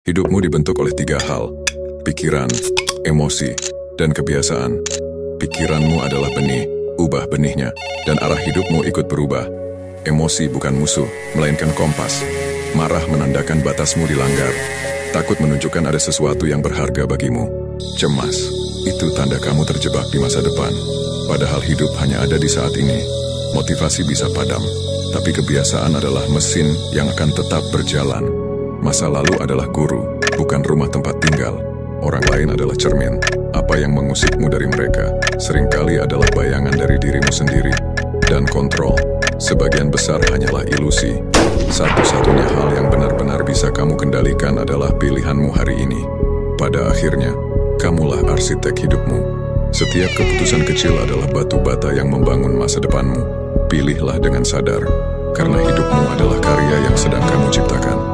Hidupmu dibentuk oleh 3 hal: pikiran, emosi, dan kebiasaan. Pikiranmu adalah benih, ubah benihnya, dan arah hidupmu ikut berubah. Emosi bukan musuh, melainkan kompas. Marah menandakan batasmu dilanggar. Takut menunjukkan ada sesuatu yang berharga bagimu. Cemas, itu tanda kamu terjebak di masa depan. Padahal hidup hanya ada di saat ini. Motivasi bisa padam, tapi kebiasaan adalah mesin yang akan tetap berjalan. Masa lalu adalah guru, bukan rumah tempat tinggal. Orang lain adalah cermin. Apa yang mengusikmu dari mereka seringkali adalah bayangan dari dirimu sendiri. Dan kontrol, sebagian besar hanyalah ilusi. Satu-satunya hal yang benar-benar bisa kamu kendalikan adalah pilihanmu hari ini. Pada akhirnya, kamulah arsitek hidupmu. Setiap keputusan kecil adalah batu bata yang membangun masa depanmu. Pilihlah dengan sadar, karena hidupmu adalah karya yang sedang kamu ciptakan.